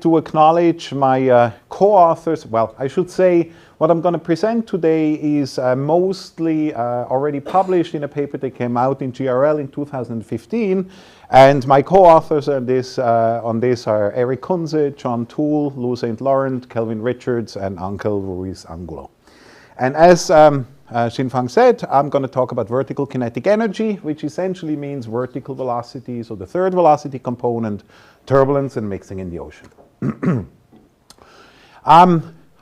to acknowledge my co-authors. Well, I should say what I'm going to present today is mostly already published in a paper that came out in GRL in 2015. And my co-authors on this are Eric Kunze, John Toole, Lou St. Laurent, Kelvin Richards, and Angel Ruiz Angulo. And as Xin-Fang said, I'm going to talk about vertical kinetic energy, which essentially means vertical velocity, so the third velocity component, turbulence, and mixing in the ocean.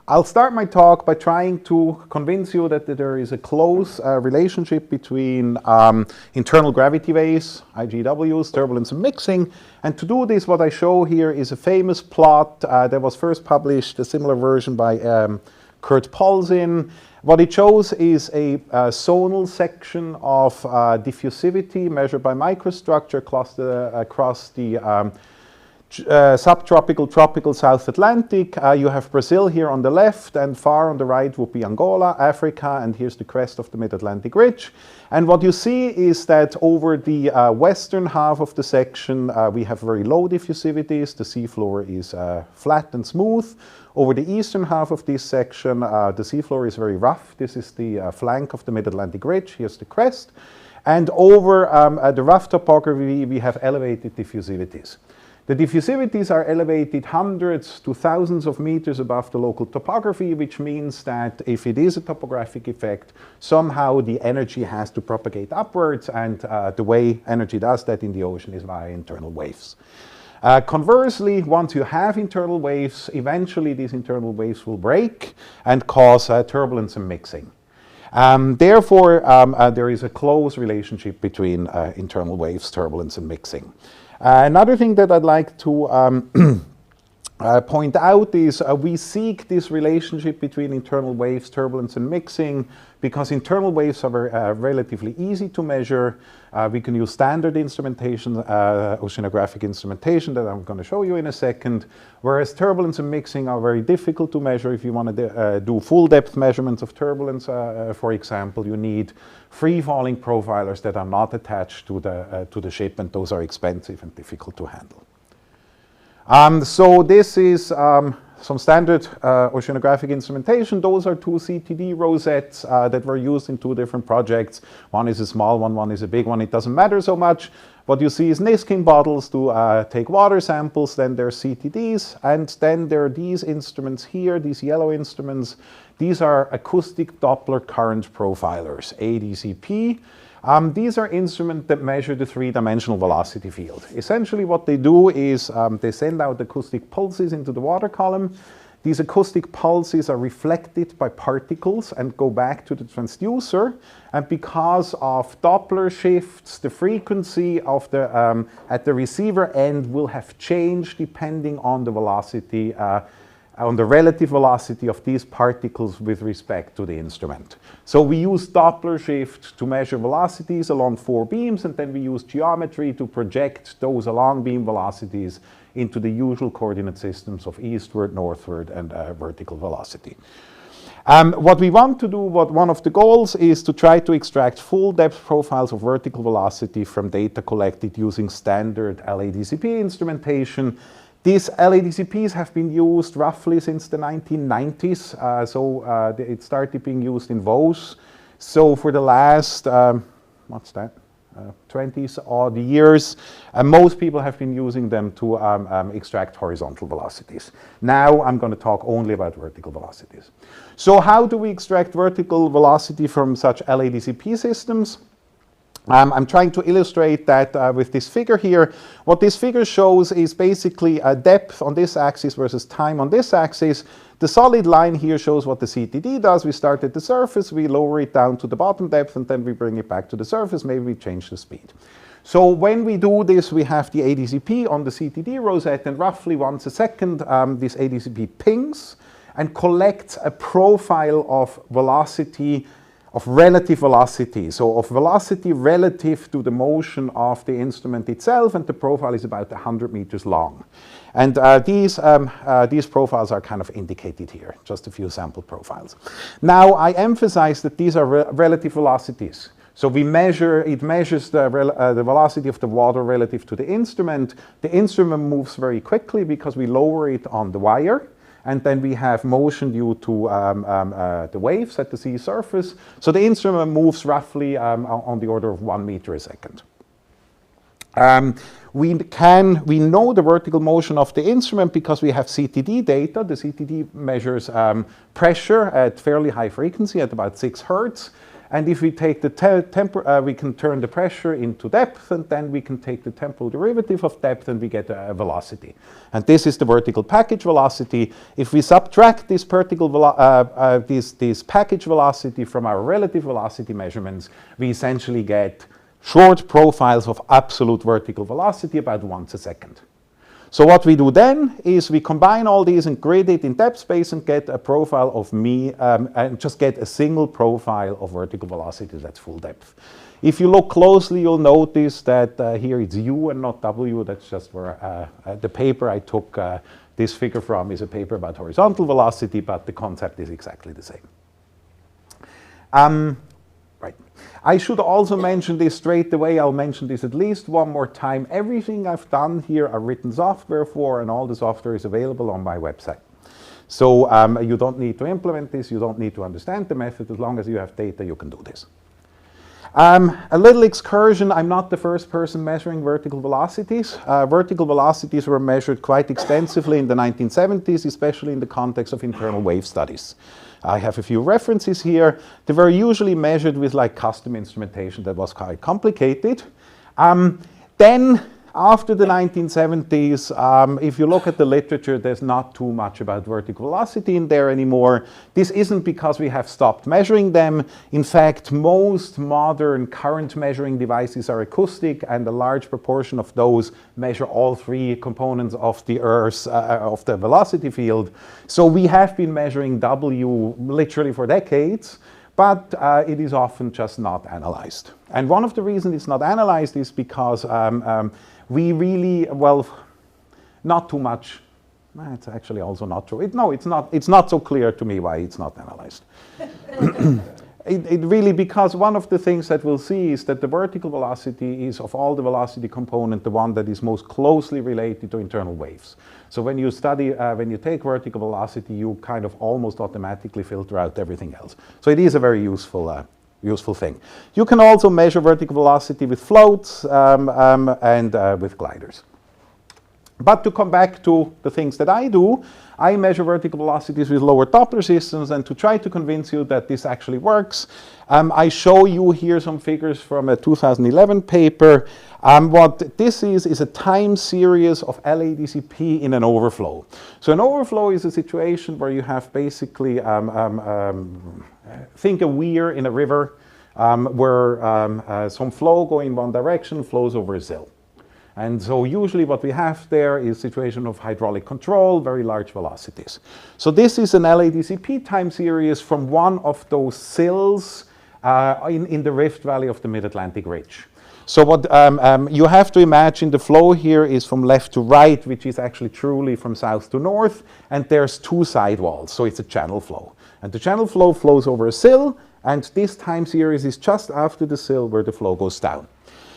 I'll start my talk by trying to convince you that there is a close relationship between internal gravity waves, IGWs, turbulence, and mixing. And to do this, what I show here is a famous plot that was first published, a similar version by Kurt Polzin. What it shows is a zonal section of diffusivity measured by microstructure across the subtropical, tropical South Atlantic. You have Brazil here on the left, and far on the right would be Angola, Africa, and here's the crest of the Mid-Atlantic Ridge. And what you see is that over the western half of the section, we have very low diffusivities. The seafloor is flat and smooth. Over the eastern half of this section, the seafloor is very rough. This is the flank of the Mid-Atlantic Ridge. Here's the crest. And over the rough topography, we have elevated diffusivities. The diffusivities are elevated hundreds to thousands of meters above the local topography, which means that if it is a topographic effect, somehow the energy has to propagate upwards, and the way energy does that in the ocean is via internal waves. Conversely, once you have internal waves, eventually these internal waves will break and cause turbulence and mixing. Therefore, there is a close relationship between internal waves, turbulence, and mixing. Another thing that I'd like to point out is we seek this relationship between internal waves, turbulence, and mixing because internal waves are relatively easy to measure. We can use standard instrumentation, oceanographic instrumentation that I'm going to show you in a second, whereas turbulence and mixing are very difficult to measure. If you want to do full depth measurements of turbulence, for example, you need free-falling profilers that are not attached to the ship, and those are expensive and difficult to handle. So this is some standard oceanographic instrumentation. Those are two CTD rosettes that were used in two different projects. One is a small one, one is a big one. It doesn't matter so much. What you see is Niskin bottles to take water samples, then there's CTDs, and then there are these instruments here, these yellow instruments. These are acoustic Doppler current profilers, ADCP. These are instruments that measure the three-dimensional velocity field. Essentially what they do is they send out acoustic pulses into the water column. These acoustic pulses are reflected by particles and go back to the transducer. And because of Doppler shifts, the frequency of the at the receiver end will have changed depending on the velocity, on the relative velocity of these particles with respect to the instrument. So we use Doppler shift to measure velocities along four beams, and then we use geometry to project those along beam velocities into the usual coordinate systems of eastward, northward, and vertical velocity. What we want to do, one of the goals is to try to extract full depth profiles of vertical velocity from data collected using standard LADCP instrumentation. These LADCPs have been used roughly since the 1990s, it started being used in VOS. So for the last, 20 odd years, most people have been using them to extract horizontal velocities. Now I'm going to talk only about vertical velocities. So how do we extract vertical velocity from such LADCP systems? I'm trying to illustrate that with this figure here. What this figure shows is basically depth on this axis versus time on this axis. The solid line here shows what the CTD does. We start at the surface, we lower it down to the bottom depth, and then we bring it back to the surface. Maybe we change the speed. So when we do this, we have the ADCP on the CTD rosette, and roughly once a second, this ADCP pings and collects a profile of velocity, of relative velocity, so of velocity relative to the motion of the instrument itself, and the profile is about 100 meters long. And these profiles are kind of indicated here, just a few sample profiles. Now, I emphasize that these are relative velocities. So we measure, it measures the velocity of the water relative to the instrument. The instrument moves very quickly because we lower it on the wire, and then we have motion due to the waves at the sea surface. So the instrument moves roughly on the order of 1 meter a second. We know the vertical motion of the instrument because we have CTD data. The CTD measures pressure at fairly high frequency at about 6 hertz. And if we take the we can turn the pressure into depth, and then we can take the temporal derivative of depth, and we get a velocity. And this is the vertical package velocity. If we subtract this this package velocity from our relative velocity measurements, we essentially get short profiles of absolute vertical velocity about once a second. So what we do then is we combine all these and grid it in depth space and get a profile of and just get a single profile of vertical velocity that's full depth. If you look closely, you'll notice that here it's U and not W. That's just where the paper I took this figure from is a paper about horizontal velocity, but the concept is exactly the same. Right. I should also mention this straight away. I'll mention this at least one more time. Everything I've done here are written software for, and all the software is available on my website. So you don't need to implement this. You don't need to understand the method. As long as you have data, you can do this. A little excursion. I'm not the first person measuring vertical velocities. Vertical velocities were measured quite extensively in the 1970s, especially in the context of internal wave studies. I have a few references here. They were usually measured with like custom instrumentation that was quite complicated. Then after the 1970s, if you look at the literature, there's not too much about vertical velocity in there anymore. This isn't because we have stopped measuring them. In fact, most modern current measuring devices are acoustic, and a large proportion of those measure all 3 components of the Earth's, of the velocity field. So we have been measuring W literally for decades, but it is often just not analyzed. And one of the reasons it's not analyzed is because we really, well, not too much. It's actually also not true. It's not so clear to me why it's not analyzed. It really, because one of the things that we'll see is that the vertical velocity is, of all the velocity component, the one that is most closely related to internal waves. So when you study, when you take vertical velocity, you kind of almost automatically filter out everything else. So it is a very useful thing. You can also measure vertical velocity with floats and with gliders. But to come back to the things that I do, I measure vertical velocities with lower Doppler systems, and to try to convince you that this actually works, I show you here some figures from a 2011 paper. What this is a time series of LADCP in an overflow. So an overflow is a situation where you have basically, think a weir in a river where some flow going in one direction flows over a sill. And so usually what we have there is a situation of hydraulic control, very large velocities. So this is an LADCP time series from one of those sills in the Rift Valley of the Mid-Atlantic Ridge. So what you have to imagine, the flow here is from left to right, which is actually truly from south to north, and there's 2 sidewalls, so it's a channel flow. And the channel flow flows over a sill, and this time series is just after the sill where the flow goes down.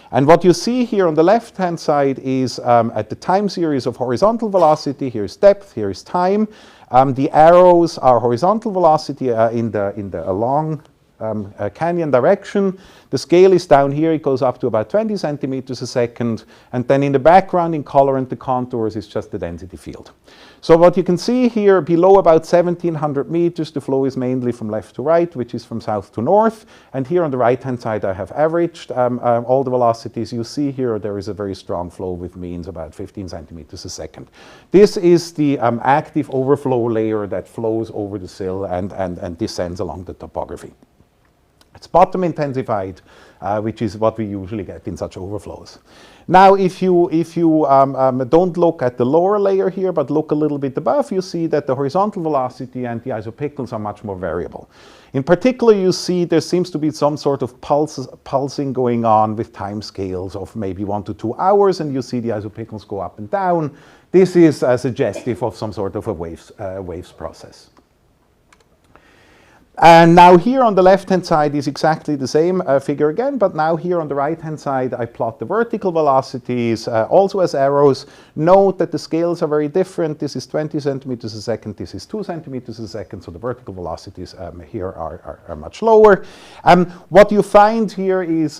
And what you see here on the left-hand side is at the time series of horizontal velocity. Here's depth, here is time. The arrows are horizontal velocity in the along canyon direction. The scale is down here. It goes up to about 20 centimeters a second. And then in the background, in color and the contours, is just the density field. So what you can see here, below about 1,700 meters, the flow is mainly from left to right, which is from south to north. And here on the right-hand side, I have averaged all the velocities. You see here, there is a very strong flow with means about 15 centimeters a second. This is the active overflow layer that flows over the sill and descends along the topography. It's bottom intensified, which is what we usually get in such overflows. Now, if you don't look at the lower layer here, but look a little bit above, you see that the horizontal velocity and the isopicals are much more variable. In particular, you see there seems to be some sort of pulsing going on with time scales of maybe 1 to 2 hours, and you see the isopicals go up and down. This is suggestive of some sort of a waves process. And now here on the left-hand side is exactly the same figure again, but now here on the right-hand side I plot the vertical velocities also as arrows. Note that the scales are very different. This is 20 centimeters a second, this is 2 centimeters a second, so the vertical velocities here are much lower. What you find here is,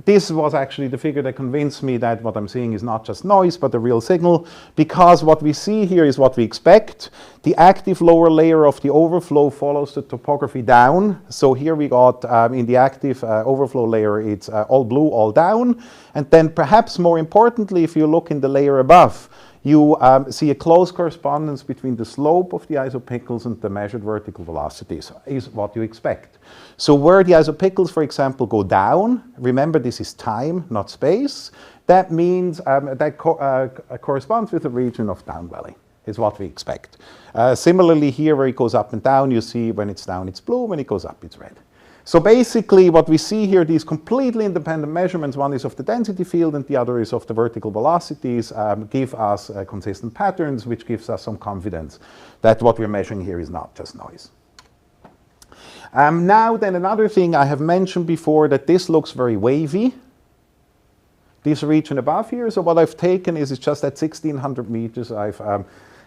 this was actually the figure that convinced me that what I'm seeing is not just noise, but a real signal, because what we see here is what we expect. The active lower layer of the overflow follows the topography down. So here we got in the active overflow layer, it's all blue, all down. And then perhaps more importantly, if you look in the layer above, you see a close correspondence between the slope of the isopickles and the measured vertical velocities, is what you expect. So where the isopickles, for example, go down, remember this is time, not space, that means that corresponds with a region of down valley, is what we expect. Similarly here, where it goes up and down, you see when it's down it's blue, when it goes up it's red. So basically what we see here, these completely independent measurements, one is of the density field and the other is of the vertical velocities, give us consistent patterns, which gives us some confidence that what we're measuring here is not just noise. Now then, another thing I have mentioned before, that this looks very wavy, this region above here. So what I've taken is just at 1600 meters, I've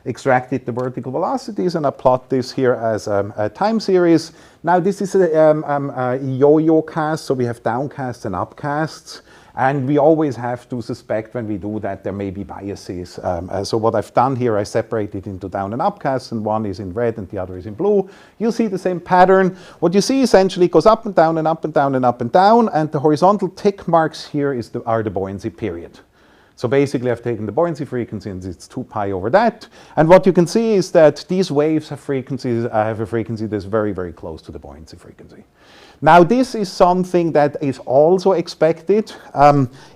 extracted the vertical velocities and I plot this here as a time series. Now this is a yo-yo cast, so we have downcasts and upcasts. And we always have to suspect when we do that there may be biases. So what I've done here, I separated into down and upcasts, and one is in red and the other is in blue. You'll see the same pattern. What you see essentially goes up and down and up and down and up and down, and the horizontal tick marks here are the buoyancy period. So basically I've taken the buoyancy frequency and it's 2 pi over that. And what you can see is that these waves have a frequency that's very, very close to the buoyancy frequency. Now this is something that is also expected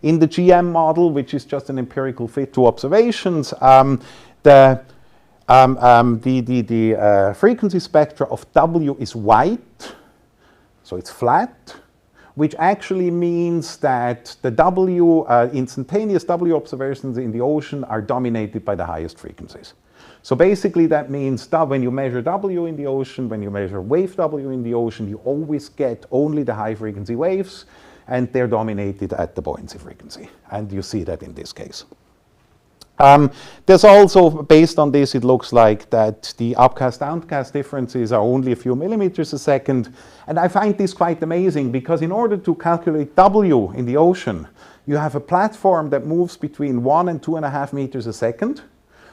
in the GM model, which is just an empirical fit to observations. The frequency spectra of W is white, so it's flat, which actually means that the W, instantaneous W observations in the ocean are dominated by the highest frequencies. So basically that means that when you measure W in the ocean, when you measure wave W in the ocean, you always get only the high frequency waves, and they're dominated at the buoyancy frequency. And you see that in this case. There's also, based on this, it looks like that the upcast downcast differences are only a few millimeters a second. And I find this quite amazing, because in order to calculate W in the ocean, you have a platform that moves between 1 and 2.5 meters a second.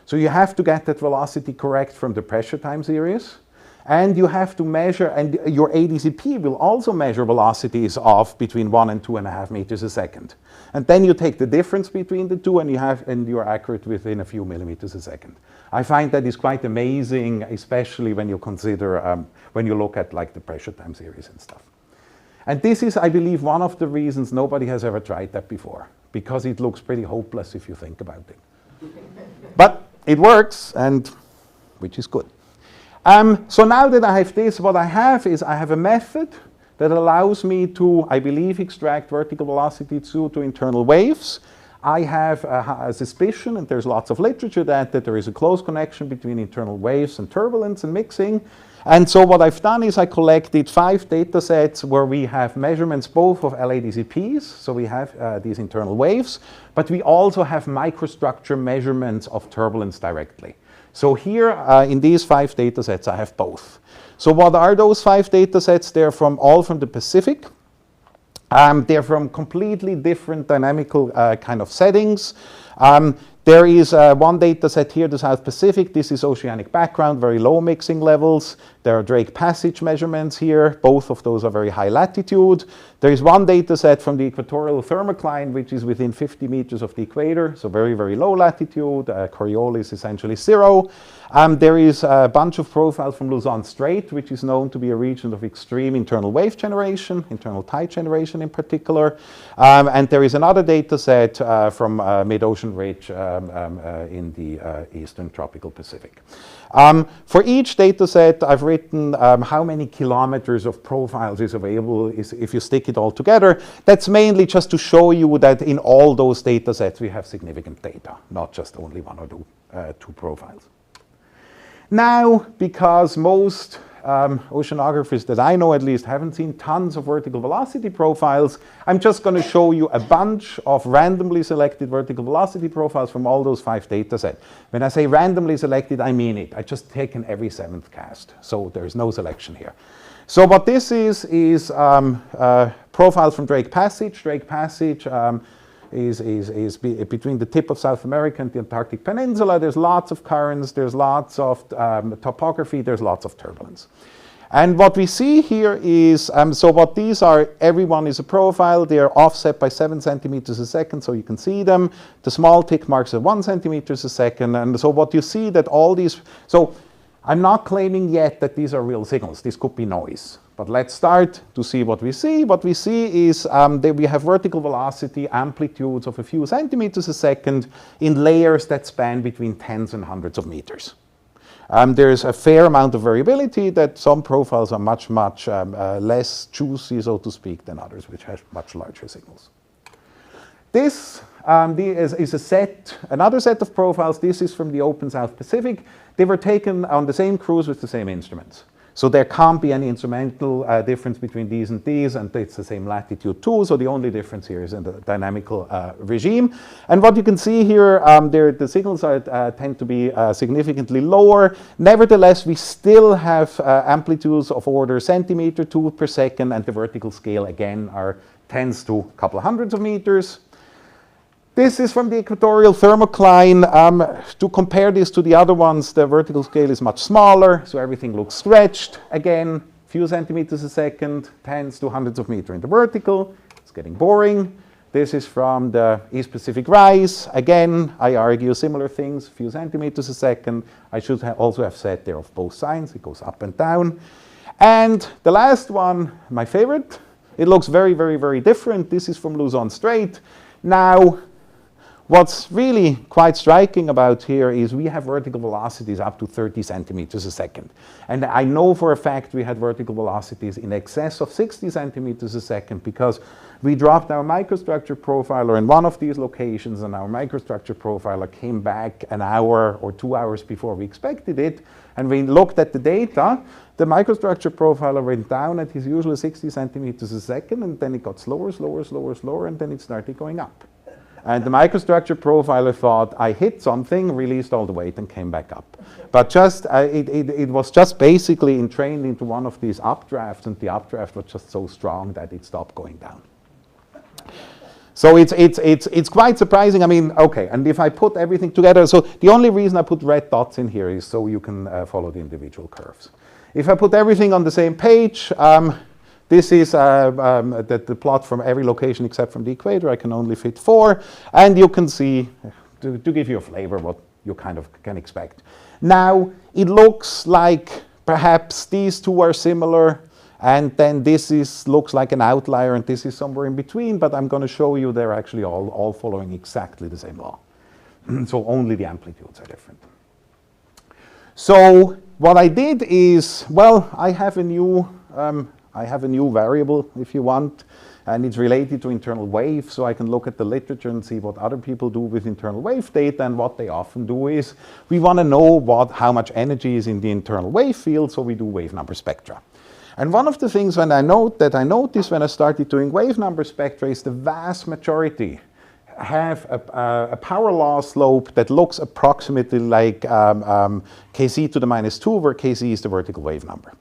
So you have to get that velocity correct from the pressure time series. And you have to measure, and your ADCP will also measure velocities of between 1 and 2.5 meters a second. And then you take the difference between the two, and you're accurate within a few millimeters a second. I find that is quite amazing, especially when you consider, when you look at like the pressure time series and stuff. And this is, I believe, one of the reasons nobody has ever tried that before, because it looks pretty hopeless if you think about it. But it works, and which is good. So now that I have this, what I have is I have a method that allows me to, I believe, extract vertical velocity due to internal waves. I have a suspicion, and there's lots of literature that there is a close connection between internal waves and turbulence and mixing. And so what I've done is I collected 5 data sets where we have measurements both of LADCPs, so we have these internal waves, but we also have microstructure measurements of turbulence directly. So here in these 5 data sets I have both. So what are those 5 data sets? They're all from the Pacific. They're from completely different dynamical kind of settings. There is one data set here, the South Pacific. This is oceanic background, very low mixing levels. There are Drake Passage measurements here. Both of those are very high latitude. There is one data set from the equatorial thermocline, which is within 50 meters of the equator, so very, very low latitude. Coriolis essentially 0. There is a bunch of profiles from Luzon Strait, which is known to be a region of extreme internal wave generation, internal tide generation in particular. And there is another data set from mid-ocean ridge in the eastern tropical Pacific. For each data set, I've written how many kilometers of profiles is available if you stick it all together. That's mainly just to show you that in all those data sets we have significant data, not just only 1 or 2 profiles. Now, because most oceanographers that I know at least haven't seen tons of vertical velocity profiles. I'm just going to show you a bunch of randomly selected vertical velocity profiles from all those 5 data sets. When I say randomly selected, I mean it. I just taken every 7th cast, so there's no selection here. So what this is profiles from Drake Passage. Drake Passage is between the tip of South America and the Antarctic Peninsula. There's lots of currents, there's lots of topography, there's lots of turbulence. And what we see here is, so what these are, everyone is a profile. They are offset by 7 centimeters a second, so you can see them. The small tick marks at 1 centimeters a second. And so what you see that all these, so I'm not claiming yet that these are real signals. This could be noise. But let's start to see what we see. What we see is that we have vertical velocity amplitudes of a few centimeters a second in layers that span between tens and hundreds of meters. There's a fair amount of variability that some profiles are much less juicy, so to speak, than others, which have much larger signals. This is another set of profiles. This is from the Open South Pacific. They were taken on the same cruise with the same instruments. So there can't be any instrumental difference between these, and it's the same latitude too. So the only difference here is in the dynamical regime. And what you can see here, the signals tend to be significantly lower. Nevertheless, we still have amplitudes of order centimeter to per second, and the vertical scale again are tens to a couple of hundreds of meters. This is from the equatorial thermocline. To compare this to the other ones, the vertical scale is much smaller, so everything looks stretched. Again, few centimeters a second, tens to hundreds of meters in the vertical. It's getting boring. This is from the East Pacific Rise. Again, I argue similar things, few centimeters a second. I should also have said they're of both signs. It goes up and down. And the last one, my favorite, it looks very different. This is from Luzon Strait. Now, what's really quite striking about here is we have vertical velocities up to 30 centimeters a second. And I know for a fact we had vertical velocities in excess of 60 centimeters a second because we dropped our microstructure profiler in one of these locations, and our microstructure profiler came back an hour or 2 hours before we expected it. And we looked at the data. The microstructure profiler went down at his usual 60 centimeters a second, and then it got slower, and then it started going up. And the microstructure profiler thought, I hit something, released all the weight, and came back up. But just it was just basically entrained into one of these updrafts, and the updraft was just so strong that it stopped going down. So it's quite surprising. I mean, okay, and if I put everything together, so the only reason I put red dots in here is so you can follow the individual curves. If I put everything on the same page, this is the plot from every location except from the equator. I can only fit 4. And you can see, to give you a flavor, what you kind of can expect. Now, it looks like perhaps these two are similar, and then this looks like an outlier, and this is somewhere in between, but I'm going to show you they're actually all following exactly the same law. So only the amplitudes are different. So what I did is, well, I have a new variable, if you want, and it's related to internal wave, so I can look at the literature and see what other people do with internal wave data, and what they often do is, we want to know how much energy is in the internal wave field, so we do wave number spectra. And one of the things I noticed when I started doing wave number spectra is the vast majority have a power law slope that looks approximately like kc to the -2, where kc is the vertical wave number.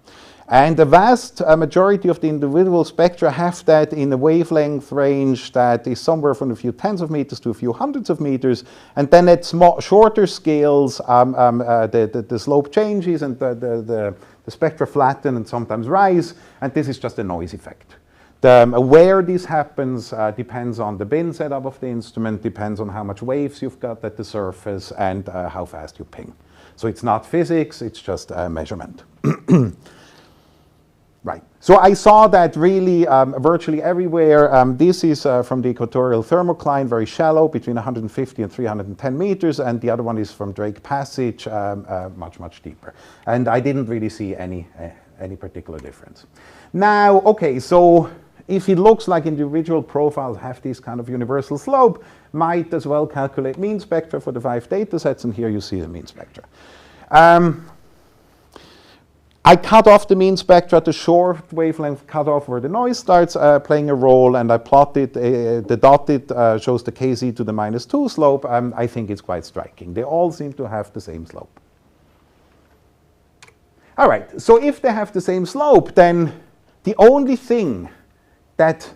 And the vast majority of the individual spectra have that in a wavelength range that is somewhere from a few tens of meters to a few hundreds of meters. And then at shorter scales, the slope changes, and the spectra flatten and sometimes rise. And this is just a noise effect. Where this happens depends on the bin setup of the instrument, depends on how much waves you've got at the surface, and how fast you ping. So it's not physics, it's just a measurement. Right. So I saw that really virtually everywhere. This is from the equatorial thermocline, very shallow, between 150 and 310 meters, and the other one is from Drake Passage, much deeper. And I didn't really see any particular difference. Now, okay, so if it looks like individual profiles have this kind of universal slope, might as well calculate mean spectra for the 5 data sets, and here you see the mean spectra. I cut off the mean spectra at the short wavelength cutoff where the noise starts playing a role, and I plotted, the dotted shows the kz to the -2 slope. I think it's quite striking. They all seem to have the same slope. All right, so if they have the same slope, then the only thing that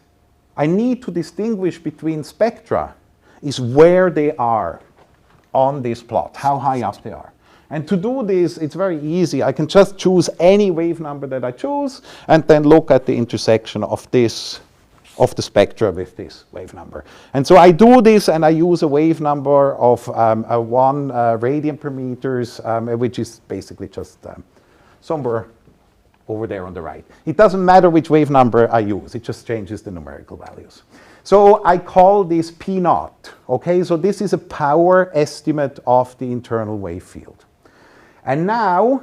I need to distinguish between spectra is where they are on this plot, how high up they are. And to do this, it's very easy. I can just choose any wave number that I choose and then look at the intersection of this, of the spectra with this wave number. And so I do this and I use a wave number of 1 radian per meters, which is basically just somewhere over there on the right. It doesn't matter which wave number I use, it just changes the numerical values. So I call this P0, okay? So this is a power estimate of the internal wave field. And now,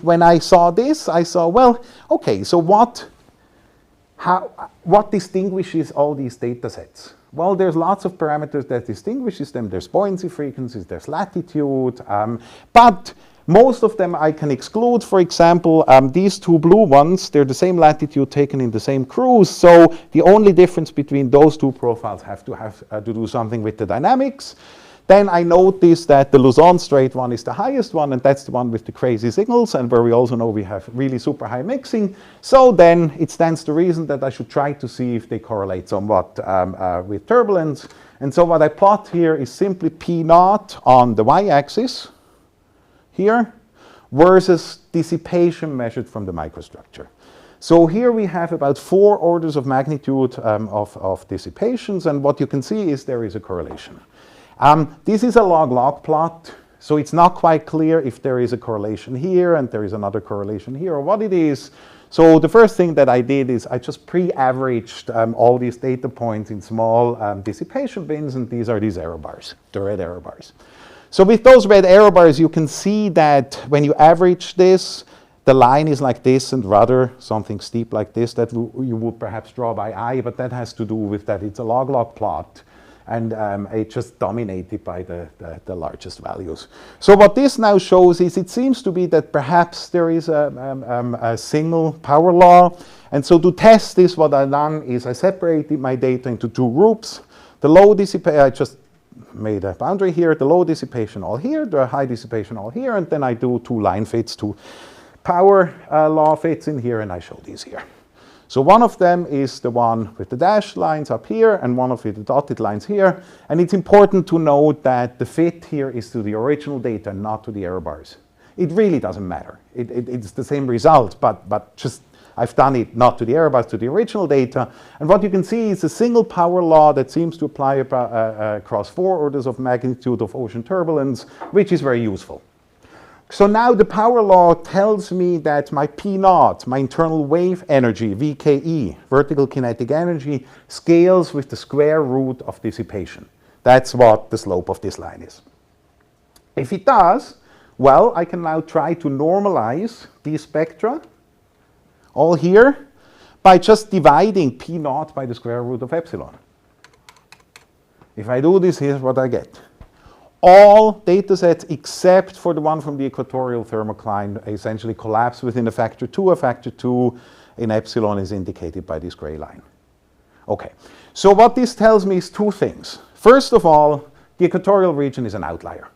when I saw this, I saw, well, okay, so what distinguishes all these data sets? Well, there's lots of parameters that distinguishes them. There's buoyancy frequencies, there's latitude, but most of them I can exclude. For example, these 2 blue ones, they're the same latitude taken in the same cruise, so the only difference between those 2 profiles have to do something with the dynamics. Then I notice that the Luzon Strait one is the highest one, and that's the one with the crazy signals, and where we also know we have really super high mixing. So then it stands to reason that I should try to see if they correlate somewhat with turbulence. And so what I plot here is simply P0 on the y-axis here versus dissipation measured from the microstructure. So here we have about 4 orders of magnitude of dissipations, and what you can see is there is a correlation. This is a log-log plot, so it's not quite clear if there is a correlation here and there is another correlation here or what it is. So the first thing that I did is I just pre-averaged all these data points in small dissipation bins, and these are these error bars, the red error bars. So with those red error bars, you can see that when you average this, the line is like this and rather something steep like this that you would perhaps draw by eye, but that has to do with that it's a log-log plot. And it's just dominated by the largest values. So what this now shows is it seems to be that perhaps there is a single power law. And so to test this, what I've done is I separated my data into 2 groups. The low dissipation, I just made a boundary here, the low dissipation all here, the high dissipation all here, and then I do 2 line fits, 2 power law fits in here, and I show these here. So one of them is the one with the dashed lines up here, and one of the dotted lines here. And it's important to note that the fit here is to the original data, not to the error bars. It really doesn't matter. It's the same result, but just I've done it not to the error bars, to the original data. And what you can see is a single power law that seems to apply across 4 orders of magnitude of ocean turbulence, which is very useful. So now the power law tells me that my P0, my internal wave energy, VKE, vertical kinetic energy, scales with the square root of dissipation. That's what the slope of this line is. If it does, well, I can now try to normalize these spectra, all here, by just dividing P0 by the square root of epsilon. If I do this, here's what I get. All data sets except for the one from the equatorial thermocline essentially collapse within a factor 2. A factor 2 in epsilon is indicated by this gray line. Okay, so what this tells me is 2 things. First of all, the equatorial region is an outlier.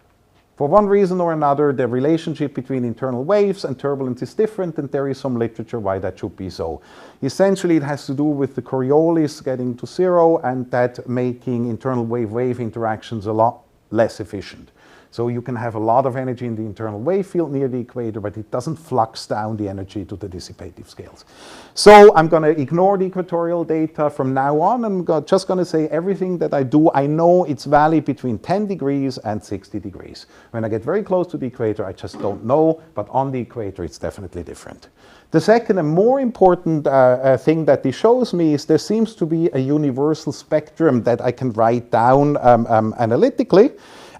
For one reason or another, the relationship between internal waves and turbulence is different, and there is some literature why that should be so. Essentially, it has to do with the Coriolis getting to 0 and that making internal wave-wave interactions a lot less efficient. So you can have a lot of energy in the internal wave field near the equator, but it doesn't flux down the energy to the dissipative scales. So I'm going to ignore the equatorial data from now on. I'm just going to say everything that I do, I know it's valid between 10 degrees and 60 degrees. When I get very close to the equator, I just don't know, but on the equator, it's definitely different. The second and more important thing that this shows me is there seems to be a universal spectrum that I can write down analytically.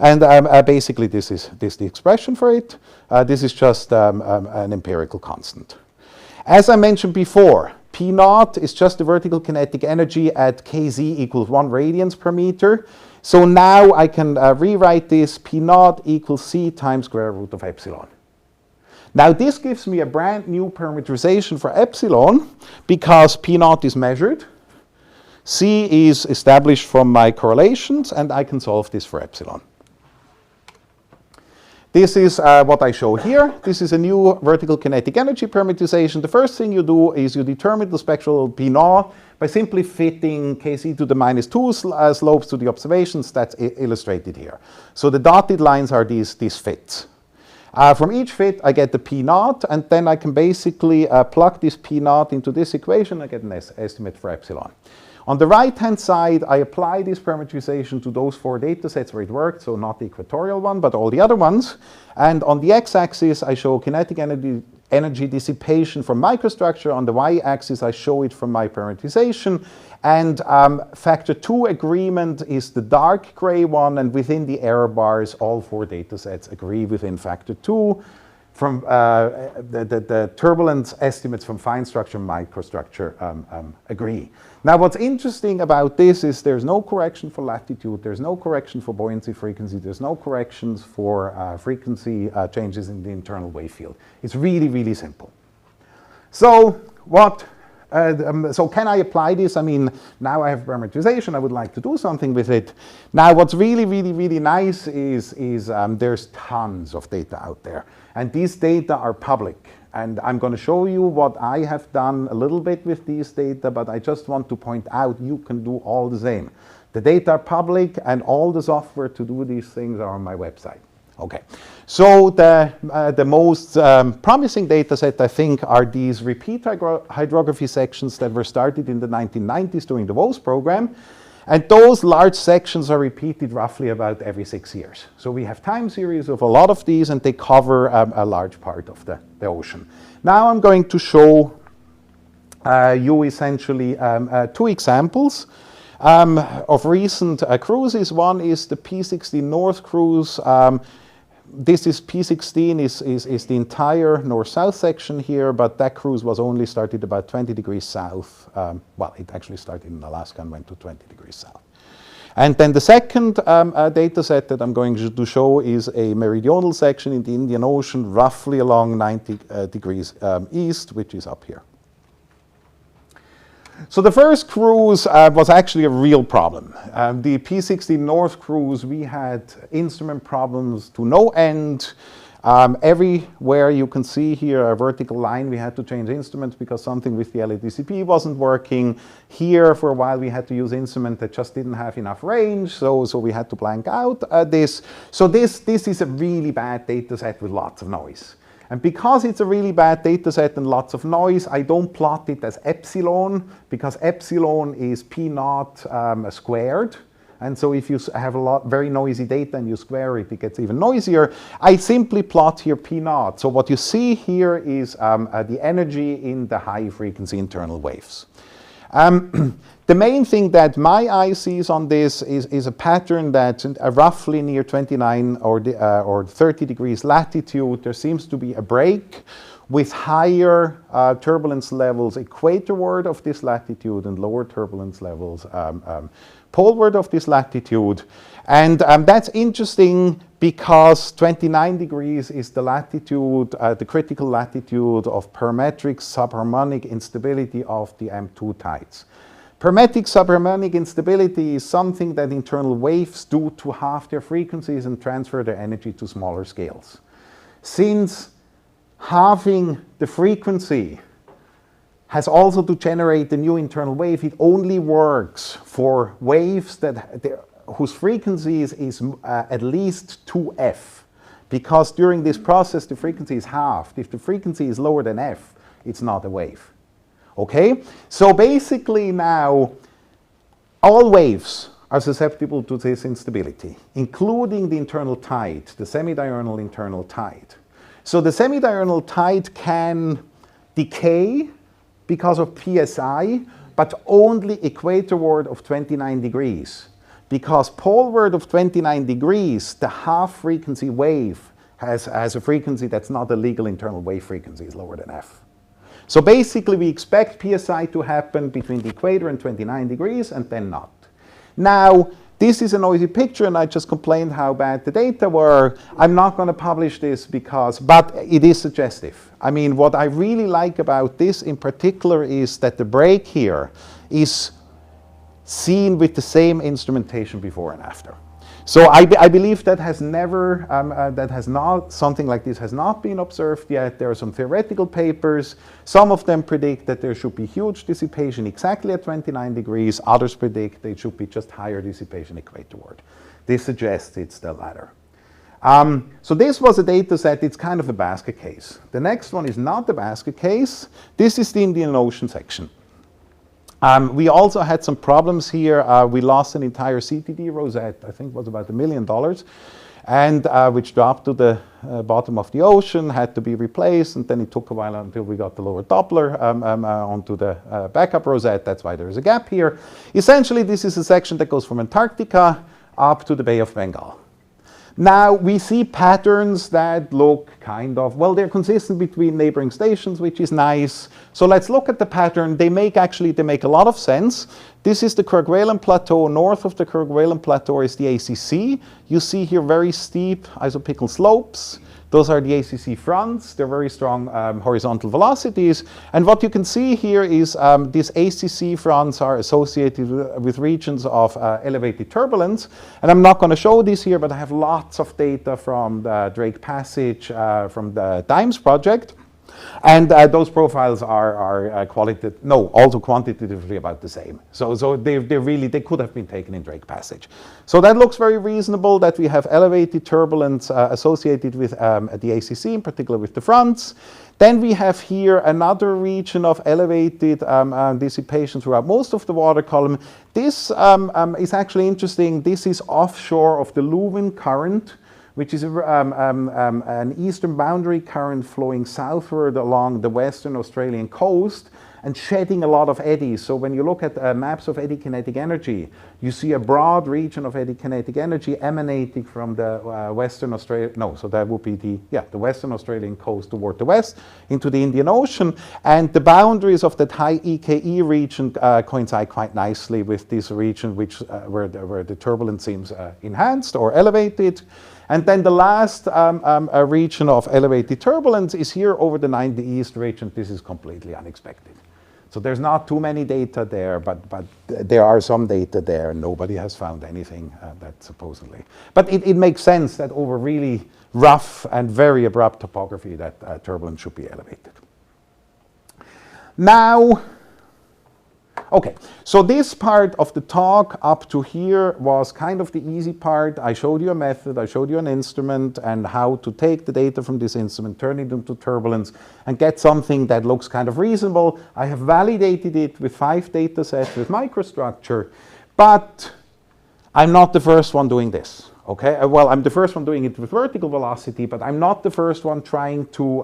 And basically, this is the expression for it. This is just an empirical constant. As I mentioned before, P0 is just the vertical kinetic energy at kz equals 1 radians per meter. So now I can rewrite this P0 equals c times square root of epsilon. Now this gives me a brand new parameterization for epsilon because P naught is measured, C is established from my correlations, and I can solve this for epsilon. This is what I show here. This is a new vertical kinetic energy parameterization. The first thing you do is you determine the spectral P naught by simply fitting Kc to the -2 slopes to the observations. That's illustrated here. So the dotted lines are these fits. From each fit, I get the P naught, and then I can basically plug this P naught into this equation. I get an estimate for epsilon. On the right-hand side, I apply this parameterization to those 4 data sets where it worked, so not the equatorial one, but all the other ones. And on the x-axis, I show kinetic energy dissipation from microstructure. On the y-axis, I show it from my parameterization. And factor 2 agreement is the dark gray one, and within the error bars, all 4 data sets agree within factor 2. From the turbulence estimates from fine structure and microstructure agree. Now what's interesting about this is there's no correction for latitude, there's no correction for buoyancy frequency, there's no corrections for frequency changes in the internal wave field. It's really, really simple. So so can I apply this? I mean, now I have parameterization, I would like to do something with it. Now what's really, really, really nice is there's tons of data out there. And these data are public. And I'm going to show you what I have done a little bit with these data, but I just want to point out you can do all the same. The data are public, and all the software to do these things are on my website. Okay, so the most promising data set, I think, are these repeat hydrography sections that were started in the 1990s during the WOS program. And those large sections are repeated roughly about every 6 years. So we have time series of a lot of these, and they cover a large part of the ocean. Now I'm going to show you essentially 2 examples of recent cruises. One is the P16 North cruise. This is P16 is the entire north-south section here, but that cruise was only started about 20 degrees south. Well, it actually started in Alaska and went to 20 degrees south. And then the second data set that I'm going to show is a meridional section in the Indian Ocean, roughly along 90 degrees east, which is up here. So the first cruise was actually a real problem. The P16 North cruise, we had instrument problems to no end. Everywhere you can see here a vertical line, we had to change instruments because something with the LADCP wasn't working. Here, for a while, we had to use instruments that just didn't have enough range, so we had to blank out this. So this is a really bad data set with lots of noise. And because it's a really bad data set and lots of noise, I don't plot it as epsilon, because epsilon is P naught squared. And so if you have very noisy data and you square it, it gets even noisier. I simply plot here P naught. So what you see here is the energy in the high frequency internal waves. The main thing that my eye sees on this is a pattern that roughly near 29 or 30 degrees latitude, there seems to be a break with higher turbulence levels equatorward of this latitude and lower turbulence levels poleward of this latitude. And that's interesting because 29 degrees is the latitude, the critical latitude of parametric subharmonic instability of the M2 tides. Parametric subharmonic instability is something that internal waves do to halve their frequencies and transfer their energy to smaller scales. Since halving the frequency has also to generate the new internal wave, it only works for waves whose frequency is at least 2f, because during this process the frequency is halved. If the frequency is lower than f, it's not a wave. Okay? So basically now all waves are susceptible to this instability, including the internal tide, the semidiurnal internal tide. So the semidiurnal tide can decay because of PSI, but only equatorward of 29 degrees. Because poleward of 29 degrees, the half frequency wave has a frequency that's not a legal internal wave frequency, is lower than f. So basically we expect PSI to happen between the equator and 29 degrees and then not. Now, This is a noisy picture, and I just complained how bad the data were. I'm not going to publish this but it is suggestive. I mean, what I really like about this in particular is that the break here is seen with the same instrumentation before and after. So I believe that has never, something like this has not been observed yet. There are some theoretical papers. Some of them predict that there should be huge dissipation exactly at 29 degrees. Others predict there should be just higher dissipation equatorward. This suggests it's the latter. So this was a data set. It's kind of a basket case. The next one is not the basket case. This is the Indian Ocean section. We also had some problems here. We lost an entire CTD rosette, I think it was about $1 million, and which dropped to the bottom of the ocean, had to be replaced, and then it took a while until we got the lower Doppler onto the backup rosette. That's why there is a gap here. Essentially, this is a section that goes from Antarctica up to the Bay of Bengal. Now, we see patterns that look kind of, well, they're consistent between neighboring stations, which is nice. So let's look at the pattern. They make a lot of sense. This is the Kerguelen Plateau. North of the Kerguelen Plateau is the ACC. You see here very steep isopical slopes. Those are the ACC fronts. They're very strong horizontal velocities. And what you can see here is these ACC fronts are associated with regions of elevated turbulence. And I'm not going to show this here, but I have lots of data from the Drake Passage, from the DIMES project. And those profiles are also quantitatively about the same. So they could have been taken in Drake Passage. So that looks very reasonable that we have elevated turbulence associated with the ACC, in particular with the fronts. Then we have here another region of elevated dissipation throughout most of the water column. This is actually interesting. This is offshore of the Leuven current, which is an eastern boundary current flowing southward along the western Australian coast and shedding a lot of eddies. So when you look at maps of eddy kinetic energy, you see a broad region of eddy kinetic energy emanating from the Western Australian coast toward the west into the Indian Ocean. And the boundaries of that high EKE region coincide quite nicely with this region where the turbulence seems enhanced or elevated. And then the last region of elevated turbulence is here over the 90 East region. This is completely unexpected. So there's not too many data there, but there are some data there. Nobody has found anything that supposedly. But it makes sense that over really rough and very abrupt topography that turbulence should be elevated. Now, okay, so this part of the talk up to here was kind of the easy part. I showed you a method, I showed you an instrument, and how to take the data from this instrument, turn it into turbulence, and get something that looks kind of reasonable. I have validated it with 5 data sets with microstructure, but I'm not the first one doing this. Okay, well, I'm the first one doing it with vertical velocity, but I'm not the first one trying to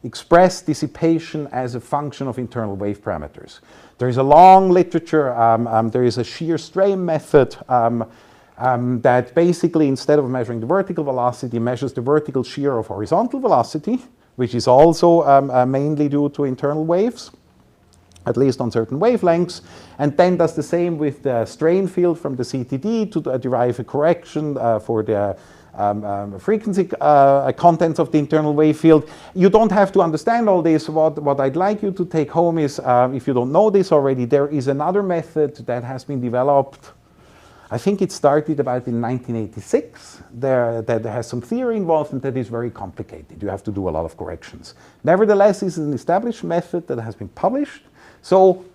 express dissipation as a function of internal wave parameters. There is a long literature, there is a shear strain method that basically, instead of measuring the vertical velocity, measures the vertical shear of horizontal velocity, which is also mainly due to internal waves, at least on certain wavelengths, and then does the same with the strain field from the CTD to derive a correction for the frequency contents of the internal wave field. You don't have to understand all this. What I'd like you to take home is, if you don't know this already, there is another method that has been developed. I think it started about in 1986. That has some theory involved, and that is very complicated. You have to do a lot of corrections. Nevertheless, this is an established method that has been published. So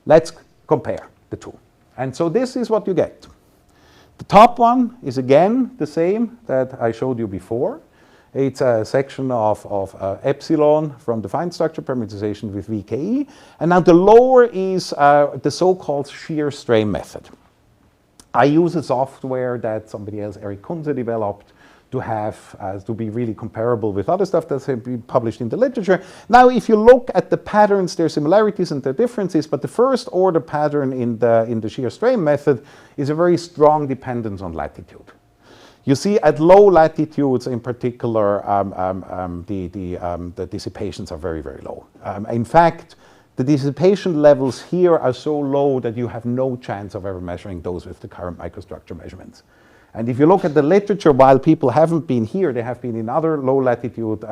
let's compare the two. And so this is what you get. The top one is again the same that I showed you before. It's a section of epsilon from the fine structure parameterization with VKE. And now the lower is the so-called shear strain method. I use a software that somebody else, Eric Kunze, developed to have to be really comparable with other stuff that's been published in the literature. Now, if you look at the patterns, there are similarities and there are differences, but the first order pattern in the shear strain method is a very strong dependence on latitude. You see, at low latitudes in particular, the dissipations are very, very low. In fact, the dissipation levels here are so low that you have no chance of ever measuring those with the current microstructure measurements. And if you look at the literature, while people haven't been here, they have been in other low latitude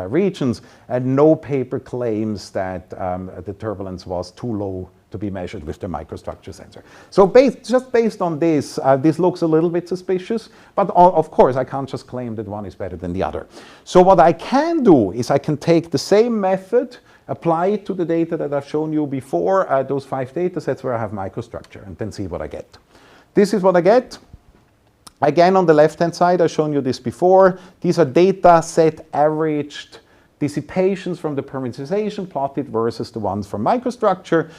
regions, and no paper claims that the turbulence was too low to be measured with the microstructure sensor. So just based on this, this looks a little bit suspicious, but of course I can't just claim that one is better than the other. So what I can do is I can take the same method, apply it to the data that I've shown you before, those 5 data sets where I have microstructure, and then see what I get. This is what I get. Again, on the left-hand side, I've shown you this before. These are data set averaged dissipations from the parameterization plotted versus the ones from microstructure.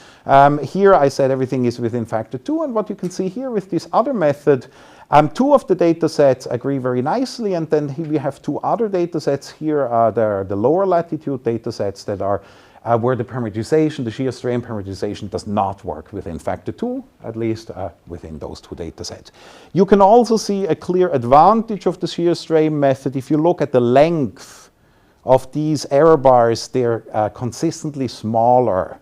Here I said everything is within factor 2, and what you can see here with this other method, 2 of the data sets agree very nicely, and then here we have 2 other data sets here, the lower latitude data sets that are where the parameterization, the shear strain parameterization does not work within factor 2, at least within those 2 data sets. You can also see a clear advantage of the shear strain method. If you look at the length of these error bars, they're consistently smaller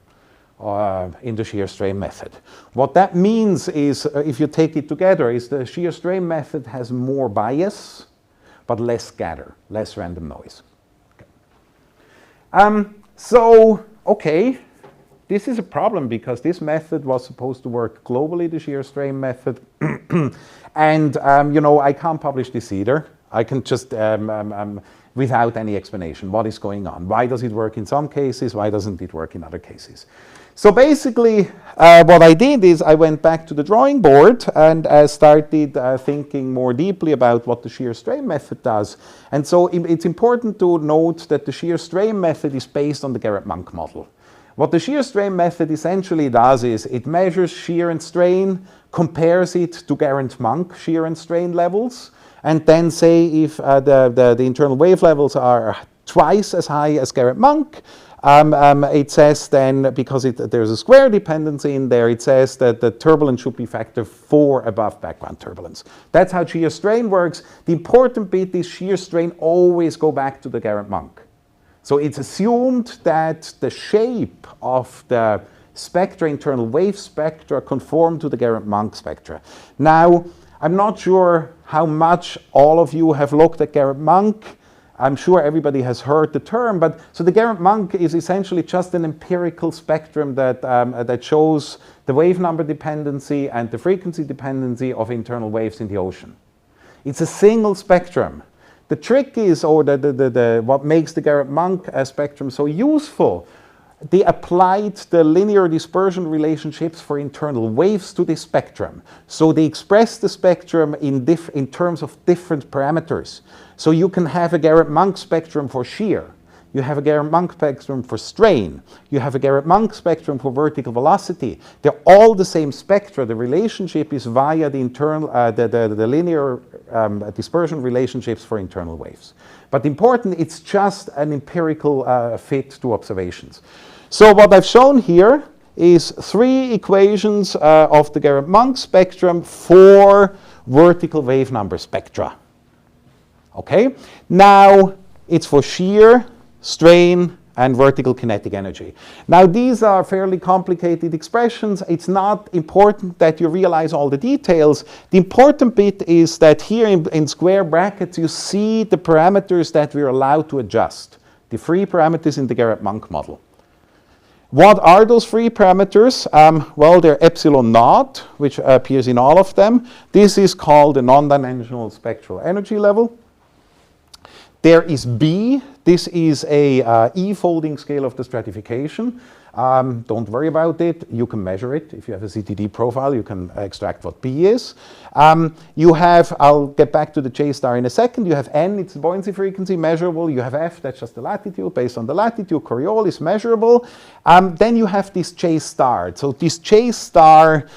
in the shear strain method. What that means is, if you take it together, is the shear strain method has more bias, but less scatter, less random noise. Okay, this is a problem because this method was supposed to work globally, the shear strain method, and you know, I can't publish this either. I can just without any explanation. What is going on? Why does it work in some cases? Why doesn't it work in other cases? So basically, what I did is I went back to the drawing board and started thinking more deeply about what the shear strain method does. And so it's important to note that the shear strain method is based on the Garrett-Monk model. What the shear strain method essentially does is it measures shear and strain, compares it to Garrett-Monk shear and strain levels, and then say if the internal wave levels are twice as high as Garrett-Monk, it says then, because there's a square dependency in there, it says that the turbulence should be factor 4 above background turbulence. That's how shear strain works. The important bit is shear strain always go back to the Garrett-Monk. So it's assumed that the shape of the spectra, internal wave spectra, conform to the Garrett-Monk spectra. Now, I'm not sure how much all of you have looked at Garrett-Monk. I'm sure everybody has heard the term, but so the Garrett-Monk is essentially just an empirical spectrum that, that shows the wave number dependency and the frequency dependency of internal waves in the ocean. It's a single spectrum. The trick is, or what makes the Garrett-Monk spectrum so useful, they applied the linear dispersion relationships for internal waves to this spectrum. So they express the spectrum in terms of different parameters. So you can have a Garrett-Monk spectrum for shear. You have a Garrett-Monk spectrum for strain. You have a Garrett-Monk spectrum for vertical velocity. They're all the same spectra. The relationship is via the internal, the linear dispersion relationships for internal waves. But important, it's just an empirical fit to observations. So what I've shown here is 3 equations of the Garrett-Monk spectrum for vertical wave number spectra. Okay, now it's for shear, strain, and vertical kinetic energy. Now these are fairly complicated expressions. It's not important that you realize all the details. The important bit is that here in square brackets you see the parameters that we're allowed to adjust, the free parameters in the Garrett-Monk model. What are those free parameters? Well, they're epsilon naught, which appears in all of them. This is called the non-dimensional spectral energy level. There is B. This is a E-folding scale of the stratification. Don't worry about it. You can measure it. If you have a CTD profile, you can extract what B is. You have, I'll get back to the J star in a second. You have N, it's the buoyancy frequency, measurable. You have F, that's just the latitude. Based on the latitude, Coriolis, measurable. Then you have this J star. So this J star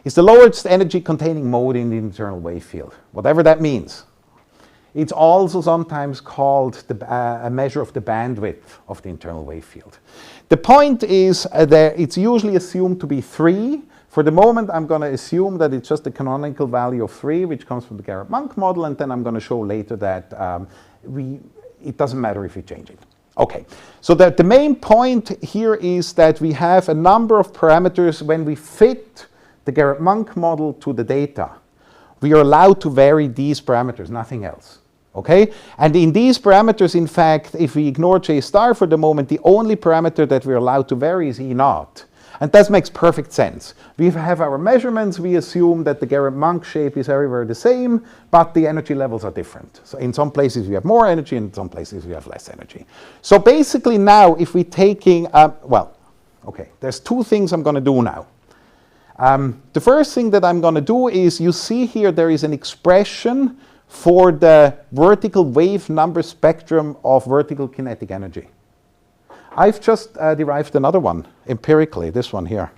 is the lowest energy containing mode in the internal wave field, whatever that means. It's also sometimes called a measure of the bandwidth of the internal wave field. The point is that it's usually assumed to be 3. For the moment, I'm going to assume that it's just a canonical value of 3, which comes from the Garrett-Monk model, and then I'm going to show later that it doesn't matter if we change it. Okay, so the main point here is that we have a number of parameters. When we fit the Garrett-Monk model to the data, we are allowed to vary these parameters, nothing else. Okay, and in these parameters, in fact, if we ignore J star for the moment, the only parameter that we're allowed to vary is E naught. And that makes perfect sense. We have our measurements, we assume that the Garrett-Monk shape is everywhere the same, but the energy levels are different. So in some places we have more energy, and in some places we have less energy. So basically now, if we're taking, there's two things I'm going to do now. The first thing that I'm going to do is, you see here there is an expression for the vertical wave number spectrum of vertical kinetic energy. I've just derived another one empirically, this one here.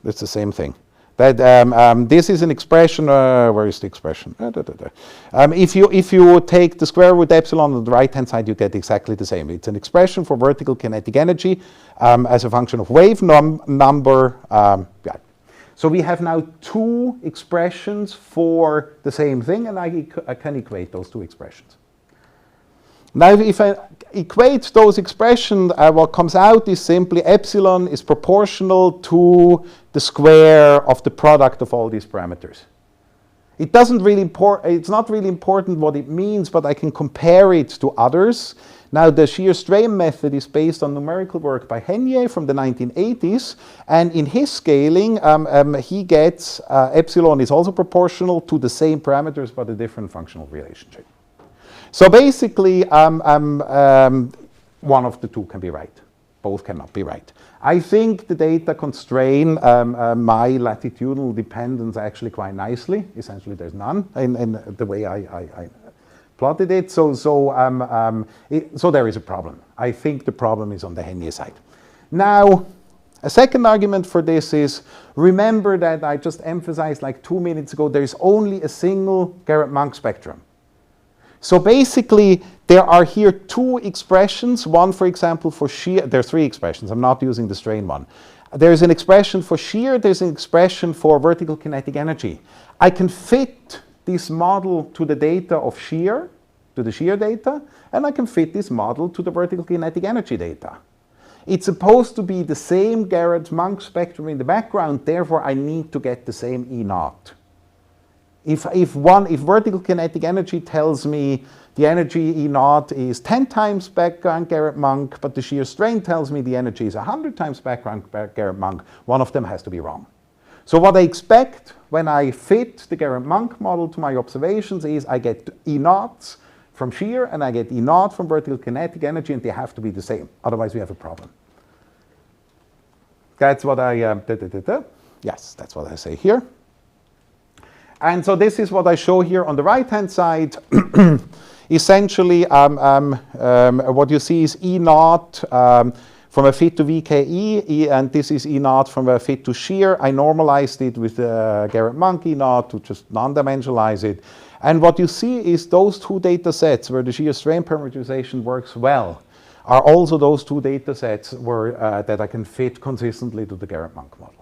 It's the same thing. This is an expression, where is the expression? If you take the square root epsilon on the right-hand side, you get exactly the same. It's an expression for vertical kinetic energy as a function of wave number. So we have now two expressions for the same thing, and I can equate those two expressions. Now, if I equate those expressions, what comes out is simply epsilon is proportional to the square of the product of all these parameters. It's not really important what it means, but I can compare it to others. Now, the shear strain method is based on numerical work by Thurnherr from the 1980s, and in his scaling, he gets epsilon is also proportional to the same parameters, but a different functional relationship. So basically, one of the two can be right. Both cannot be right. I think the data constrain my latitudinal dependence actually quite nicely. Essentially, there's none in the way I plotted it. So there is a problem. I think the problem is on the Thurnherr side. Now, a second argument for this is, remember that I just emphasized like 2 minutes ago, there is only a single Garrett-Monk spectrum. So basically, there are here two expressions. One, for example, for shear. There are three expressions. I'm not using the strain one. There's an expression for shear. There's an expression for vertical kinetic energy. I can fit this model to the data of shear, to the shear data, and I can fit this model to the vertical kinetic energy data. It's supposed to be the same Garrett-Monk spectrum in the background. Therefore, I need to get the same E naught. If vertical kinetic energy tells me the energy E naught is 10 times background Garrett-Monk, but the shear strain tells me the energy is 100 times background Garrett-Monk, one of them has to be wrong. So what I expect when I fit the Garrett-Monk model to my observations is I get E naughts from shear and I get E naught from vertical kinetic energy, and they have to be the same. Otherwise, we have a problem. That's what yes, that's what I say here. And so this is what I show here on the right-hand side. Essentially, what you see is E naught from a fit to VKE, and this is E naught from a fit to shear. I normalized it with Garrett-Monk E naught to just non-dimensionalize it. And what you see is those two data sets where the shear strain parameterization works well are also those two data sets where, that I can fit consistently to the Garrett-Monk model.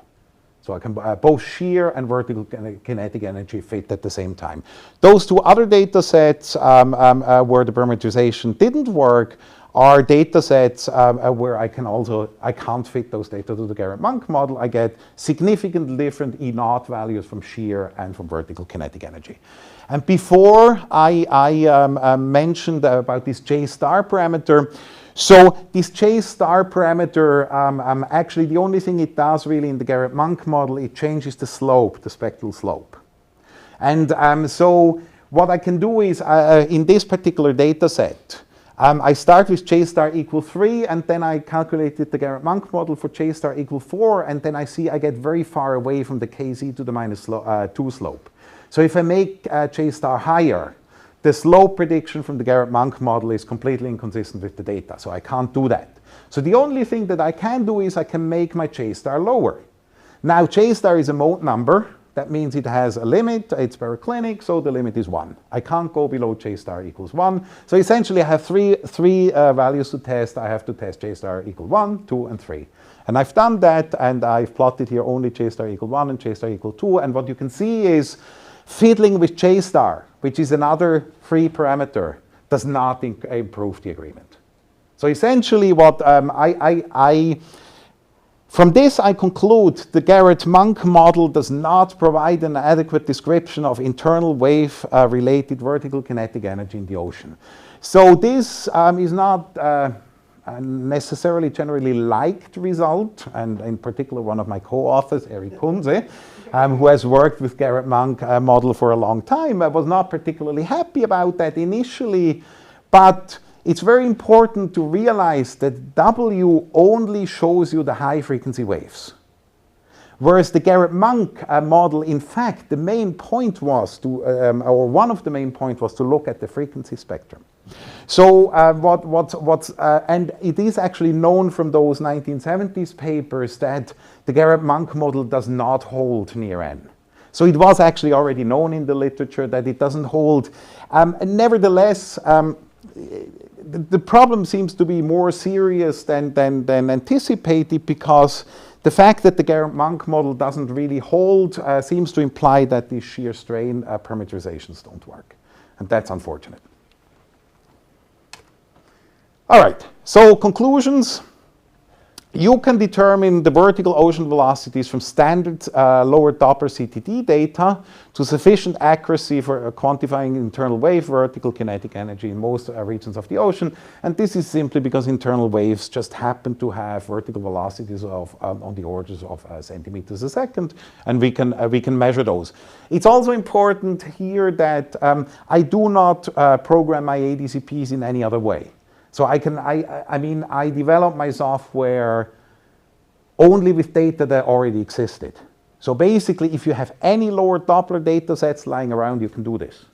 So I can both shear and vertical kinetic energy fit at the same time. Those two other data sets where the parameterization didn't work are data sets where I can't fit those data to the Garrett-Monk model. I get significantly different E naught values from shear and from vertical kinetic energy. And before I mentioned about this J star parameter, so this J star parameter, actually the only thing it does really in the Garrett-Monk model, it changes the slope, the spectral slope. And so what I can do is, in this particular data set, I start with J star equal 3, and then I calculated the Garrett-Monk model for J star equal 4, and then I see I get very far away from the Kz to the minus 2 slope. So if I make J star higher, the slope prediction from the Garrett-Monk model is completely inconsistent with the data, so I can't do that. So the only thing that I can do is I can make my J star lower. Now J star is a mode number. That means it has a limit. It's periclinic, so the limit is 1. I can't go below J star equals 1. So essentially I have three values to test. I have to test J star equal 1, 2, and 3. And I've done that, and I've plotted here only J star equal 1 and J star equal 2. And what you can see is fiddling with J star, which is another free parameter, does not improve the agreement. So essentially what from this I conclude the Garrett-Monk model does not provide an adequate description of internal wave related vertical kinetic energy in the ocean. So this is not necessarily generally liked result, and in particular one of my co-authors, Eric Kunze, who has worked with Garrett-Monk model for a long time, was not particularly happy about that initially, but it's very important to realize that W only shows you the high frequency waves. Whereas the Garrett-Monk model, in fact, the main point was to, or one of the main points was to look at the frequency spectrum. So and it is actually known from those 1970s papers that the Garrett-Monk model does not hold near N. So it was actually already known in the literature that it doesn't hold. Nevertheless, the problem seems to be more serious than anticipated, because the fact that the Garrett-Monk model doesn't really hold seems to imply that these shear strain parameterizations don't work. And that's unfortunate. All right, so conclusions. You can determine the vertical ocean velocities from standard lower Doppler CTD data to sufficient accuracy for quantifying internal wave vertical kinetic energy in most regions of the ocean. And this is simply because internal waves just happen to have vertical velocities of on the orders of centimeters a second, and we can measure those. It's also important here that I do not program my ADCPs in any other way. So I developed my software only with data that already existed. So basically, if you have any lower Doppler data sets lying around, you can do this.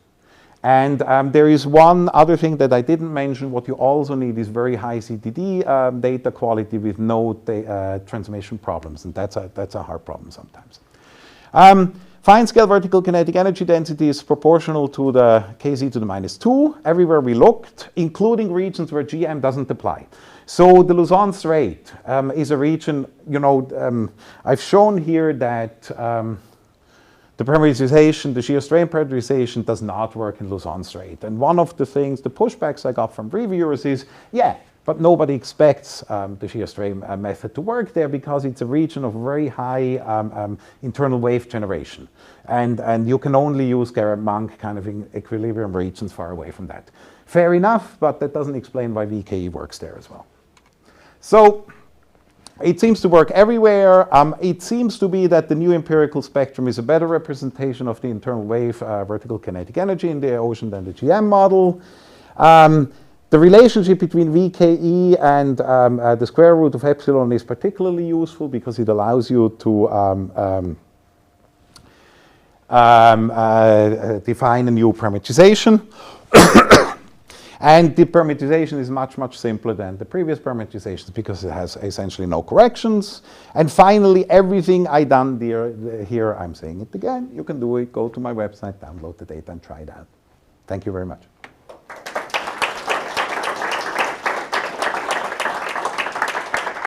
And there is one other thing that I didn't mention. What you also need is very high CTD data quality with no transmission problems, and that's a hard problem sometimes. Fine-scale vertical kinetic energy density is proportional to the Kz to the -2 everywhere we looked, including regions where GM doesn't apply. So the Luzon Strait is a region, I've shown here that the parameterization, the shear strain parameterization does not work in Luzon Strait. And one of the things, the pushbacks I got from reviewers is, yeah, but nobody expects the shear strain method to work there because it's a region of very high internal wave generation. And you can only use Garrett-Monk kind of in equilibrium regions far away from that. Fair enough, but that doesn't explain why VKE works there as well. So it seems to work everywhere. It seems to be that the new empirical spectrum is a better representation of the internal wave vertical kinetic energy in the ocean than the GM model. The relationship between VKE and the square root of epsilon is particularly useful because it allows you to define a new parameterization. And the parameterization is much, much simpler than the previous parameterizations because it has essentially no corrections. And finally, everything I done here, I'm saying it again, you can do it, go to my website, download the data and try it out. Thank you very much.